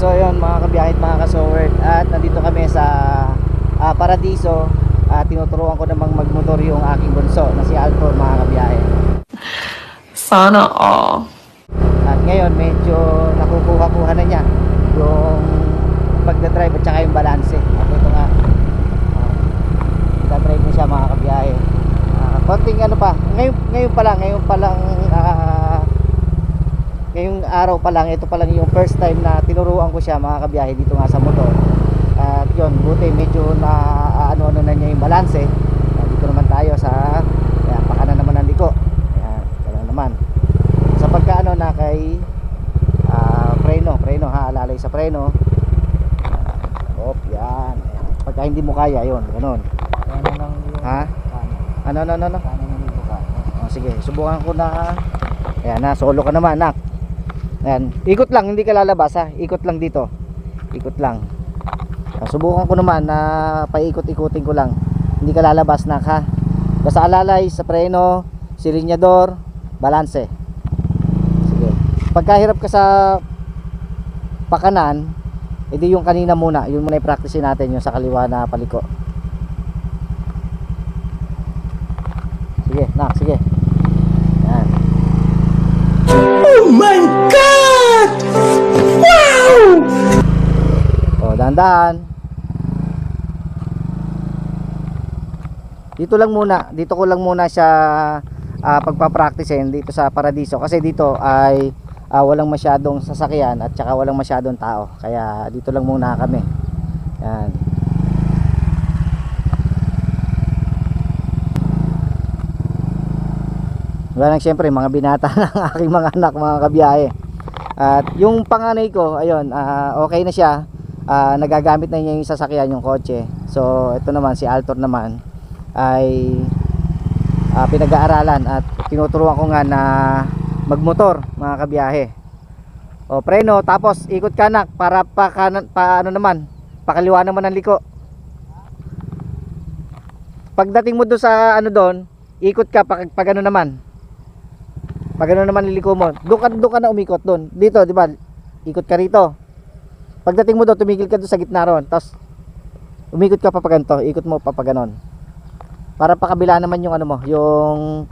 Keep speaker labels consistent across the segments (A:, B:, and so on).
A: So yun mga kabiyahit, mga kasowerd, at nandito kami sa Paradiso. Tinuturuan ko namang magmotor yung aking bunso na si Altor, mga kabiyahe.
B: Sana all.
A: At ngayon medyo nakukuha-kuha na niya yung pagdadrive at saka yung balanse. At ito nga, nagdadrive na siya, mga kabiyahe. Konting ano pa, ngayon pa lang ngayong araw pa lang, ito pa lang yung first time na tinuruan ko siya, mga kabiyahe, dito nga sa motor. At yun, buti medyo na ano na niya yung balanse. Dito naman tayo sa pakanan naman ng liko. Ayan naman sa pagkaano na kay preno ha, alalay sa preno. Yan. Pagka hindi mo kaya, yun, ganun. Ha? Ano? Sige, subukan ko na. Ayan na, solo ka naman, nak. Ayan, ikot lang, hindi ka lalabas ha. Ikot lang dito. Ikot lang. Subukan ko naman na paikot-ikutin ko lang. Hindi ka lalabas, nak, ha. Basta alalay sa preno, silinyador, balanse. Sige. Pagkahirap ka sa pakanan, edi yung kanina muna, yun muna i-practice natin, yung sa kaliwa na paliko. Sige, nak, sige. Yan.
B: Oh my God! Wow!
A: O, dahan-dahan. Dito ko lang muna siya pagpa-practicein dito sa Paradiso, kasi dito ay walang masyadong sasakyan at saka walang masyadong tao, kaya dito lang muna kami. Yan. Wala lang, syempre mga binata ng aking mga anak, mga kabiyahe. At yung panganay ko, ayun, okay na siya. Nagagamit na niya yung sasakyan, yung kotse. So ito naman, si Altor naman ay pinag-aaralan at tinuturuan ko nga na magmotor, mga kabiyahe. O, preno, tapos ikot ka, nak, para ano naman, pakaliwa naman ang liko. Pagdating mo doon sa ano doon, ikot ka pag ano naman. Pag ano naman liliko mo, doon ka na umikot doon. Dito, di ba? Ikot ka rito. Pagdating mo doon, tumigil ka doon sa gitna ron. Tapos umikot ka pa pa ganito, ikot mo pa pa ganon. Para pakabila naman yung ano mo, yung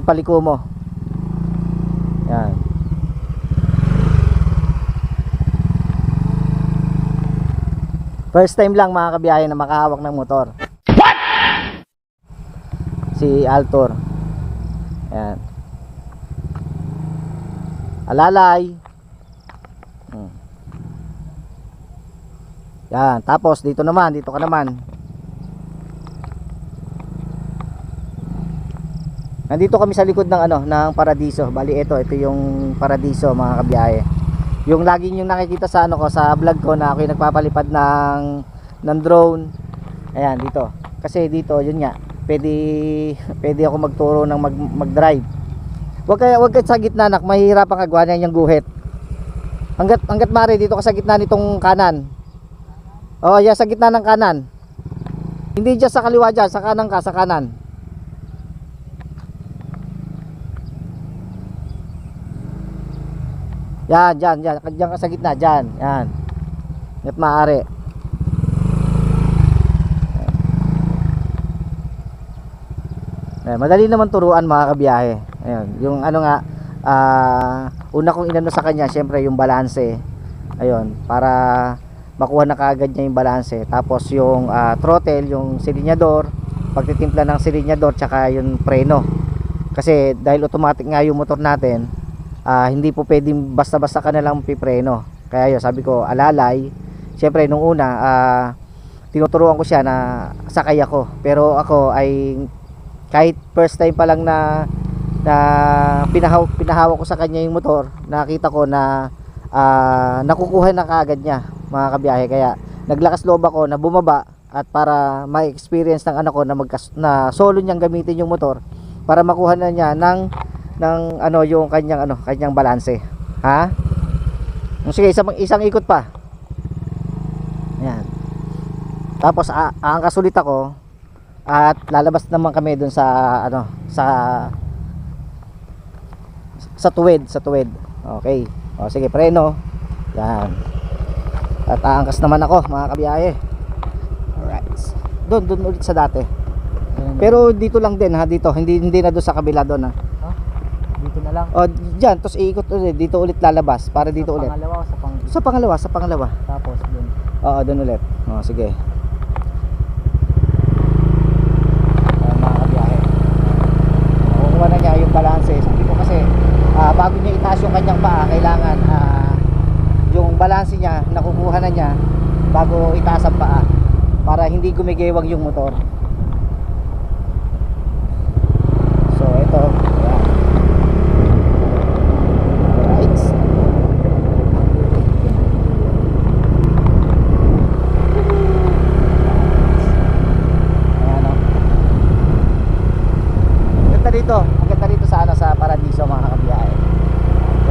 A: paliko mo. Yan. First time lang, mga kabiyahe, na makahawak ng motor. What? Si Altor. Yan. Alalay. Yan. Tapos dito ka naman. Nandito kami sa likod ng ng Paradiso. Bali ito yung Paradiso, mga kabiyahe. Yung lagi niyo nakikita sa sa vlog ko na ako yung nagpapalipad ng drone. Ayan, dito. Kasi dito, yun nga, pwede ako magturo ng mag-drive. Wag ka sa gitna, nak, mahihirapan ka gawa yung guhit. Hanggat mare, dito ka sa gitna nitong kanan. Oh, yeah, sa gitna ng kanan. Hindi diyan sa kaliwa, diyan sa kanan ka, sa kanan. Yan, diyan ka sa gitna, diyan. Yan. Hanggat maaari. Madali naman turuan, mga kabiyahe. Ayun, yung una kong inano sa kanya, syempre yung balanse. Ayun, para makuha na kaagad niya yung balanse. Tapos yung throttle, yung silinyador, pagtitimpla ng silinyador, tsaka yung preno. Kasi dahil automatic nga yung motor natin, hindi po pwedeng basta-basta ka na lang pipreno. Kaya yun, sabi ko, alalay. Syempre nung una, tinuturuan ko siya na sakay ako. Pero ako ay kahit first time pa lang na pinahawak ko sa kanya yung motor, nakita ko na nakukuha na kaagad niya, mga kabiyahe. Kaya naglakas loob ako na bumaba at para ma-experience ng anak ko na solo niyang gamitin yung motor para makuha na niya ng yung kanyang balanse. Ha? Sige, isang ikot pa. Ayan. Tapos aangkas ulit ako at lalabas naman kami dun sa sa tuwid. Okay. O sige, preno. Yan. At aangkas naman ako mga kabiyahe. Alright. Doon ulit sa dati. Pero dito lang din ha, dito. Hindi na doon sa kabila doon ha.
C: Dito na lang.
A: O diyan, tapos iikot ulit. Dito ulit lalabas para dito ulit.
C: Pangalawa o
A: Sa pangalawa.
C: tapos dun.
A: Oo, doon ulit. O, sige. Mga kabiyahe. Kukuha na niya yung balanse. Sabi ko kasi, bago niya itaas yung kanyang paa, kailangan yung balanse niya, nakukuha na niya bago itaas ang paa para hindi gumigewang yung motor. So, ito. Ayan. Alright. Ayan o. Ang ganda dito sa ano, sa Paradiso mga kabiyahe.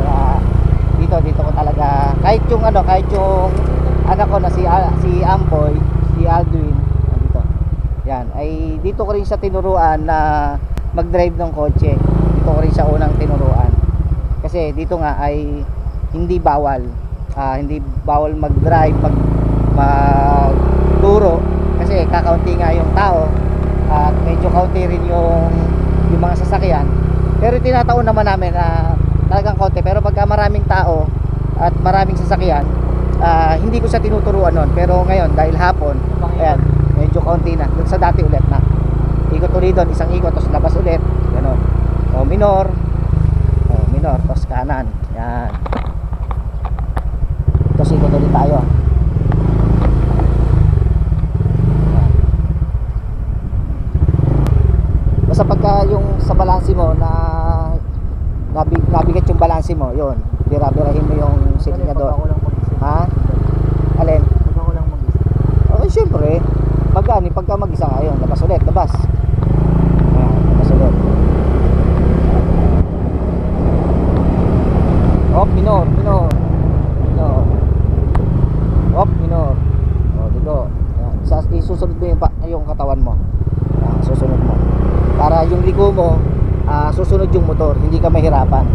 A: Kaya dito ko talaga kahit yung anak ko na si Amboy, si Aldwin dito. Yan, ay dito ko rin siya tinuruan na mag-drive ng kotse. Dito ko rin siya unang tinuruan. Kasi dito nga ay hindi bawal mag-drive, magturo kasi kakaunti nga yung tao at medyo kaunti rin yung mga sasakyan. Pero tinataon naman namin na talagang konti, pero pagka maraming tao at maraming sasakyan, hindi ko siya tinuturuan nun. Pero ngayon dahil hapon, ayan, medyo konti na. Doon sa dati ulit na ikot ulit doon, isang ikot tapos labas ulit, gano'n. O minor, tapos kanan, yan. Tapos ikot ulit tayo. Yan. Basta pagka yung sa balansi mo na nabigat yung balansi mo, yun, birahin mo yung signador. Ha? Alin?
C: Pag ako lang mag-isa.
A: Oh, syempre. Pagka mag-isa ka, yun, labas ulit, labas. Ayan, labas ulit. Op, minor. Op, minor. O, dito. Ayan, isusunod mo yung katawan mo. Ayan, susunod mo. Para yung liko mo, susunod yung motor, hindi ka mahirapan,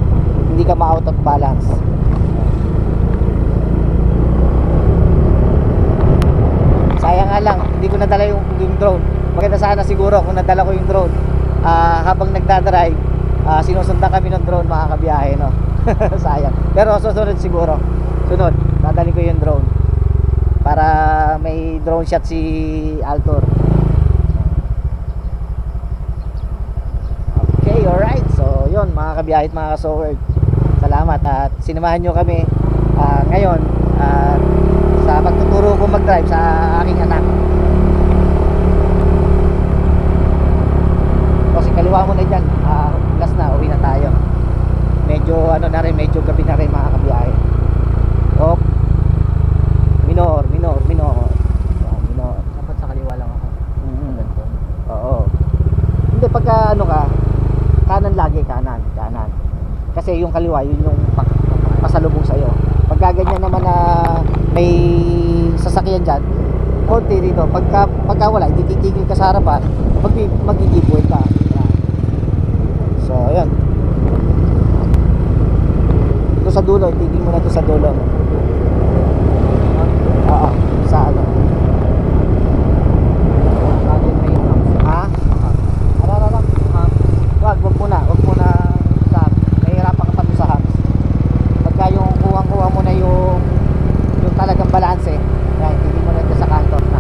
A: hindi ka ma-out of balance. Sayang nga lang, hindi ko nadala yung drone. Maganda sana siguro kung nadala ko yung drone. Habang nagdadrive, sinusundan kami ng drone mga kabiyahe, no? Sayang. Pero susunod siguro. Sunod, dadali ko yung drone para may drone shot si Altor. Okay, alright. So, yun mga kabiyahe at mga kasowerd, salamat at sinamahan nyo kami ngayon sa pagtuturo ko mag-drive sa aking anak. Kasi kaliwa mo na dyan, last na, uwi na tayo. Medyo medyo gabi na rin mga kabiyahe. Oh, minor.
C: Dapat sa kaliwa lang ako.
A: Oo. Hindi, pagka kanan lagi, kanan. Kasi yung kaliwa, yun yung pasalubong sa'yo. Pagka ganyan naman na may sasakyan dyan, konti rito. Pagka wala, hindi titigil ka sa harapan, mag-giveaway ka. Yan. So, ayan. Ito sa dulo, titigil mo na ito sa dulo. Oo, sa ano. Ha? Wag muna sa mahirapan ka pa sa hams. Pagka yung kuha mo na yung talagang balanse, yan, hindi mo na ito sa kanto na.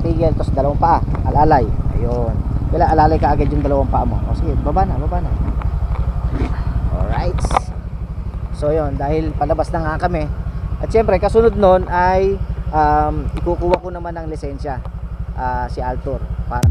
A: Tigil, tapos dalawang paa, alalay. Ayun. Alalay ka agad yung dalawang paa mo. O sige, baba na. Alright. So yun, dahil palabas na nga kami. At syempre, kasunod nun ay ikukuha ko naman ng lisensya. Si Altor para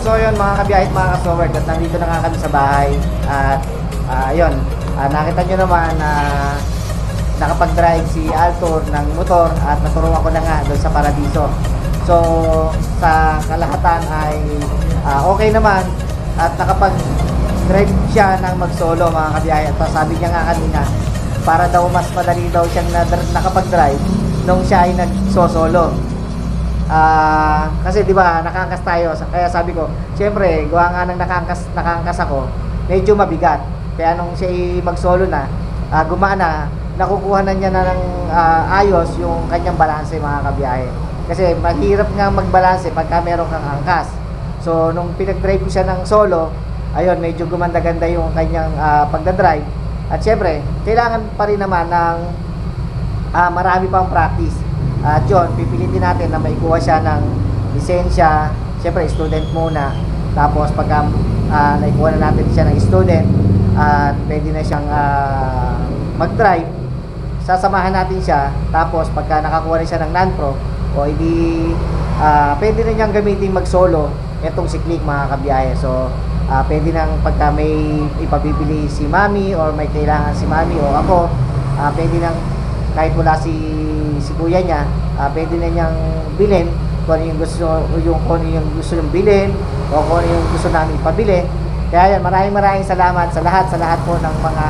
A: So yun mga kabiyahe at mga ka-sowers, at nandito na nga kami sa bahay. At ayun, nakita nyo naman na nakapag-drive si Altor ng motor at naturuan ko na nga doon sa Paradiso. So sa kalahatan ay okay naman at nakapag-drive siya ng mag-solo mga kabiyahe. At sabi niya nga kanina, para daw mas madali daw siyang nakapag-drive nung siya ay nag-solo. Kasi di ba nakangkas tayo, kaya sabi ko, syempre gawa nga ng nakangkas ako, medyo mabigat. Kaya nung siya ay mag-solo na, gumana, nakukuha na niya na ng ayos yung kanyang balanse mga kabiyahe. Kasi mahirap nga magbalanse pagka meron kang angkas. So nung pinag-drive ko siya ng solo, ayun, medyo gumanda-ganda yung kanyang pagdadrive. At syempre, kailangan pa rin naman ng marami pang practice. At yun, pipilitin natin na maikuha siya ng lisensya. Syempre, student muna. Tapos pagka naikuha na natin siya ng student at pwede na siyang mag-drive, sasamahan natin siya. Tapos pagka nakakuha na siya ng non-pro, o hindi pwede na niyang gamitin mag-solo itong si Click mga kabiyahe. So pwede nang pagka may ipabibili si mami or may kailangan si mami o ako, pwede nang kahit wala si kuya niya, pwede na niyang bilhin kung ano yung gusto niyong bilhin o kung ano yung gusto namin ipabili. Kaya yan, maraming salamat sa lahat po ng mga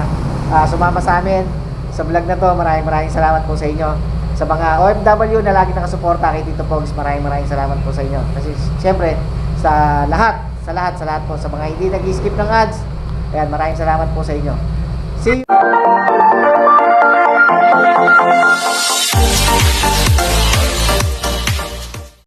A: sumama sa amin sa vlog na to. Maraming salamat po sa inyo. Sa mga OFW na lagi nakasuporta kay Tito Pogs, maraming salamat po sa inyo. Kasi syempre, sa lahat po, sa mga hindi nag-skip ng ads, ayan, maraming salamat po sa inyo. See you!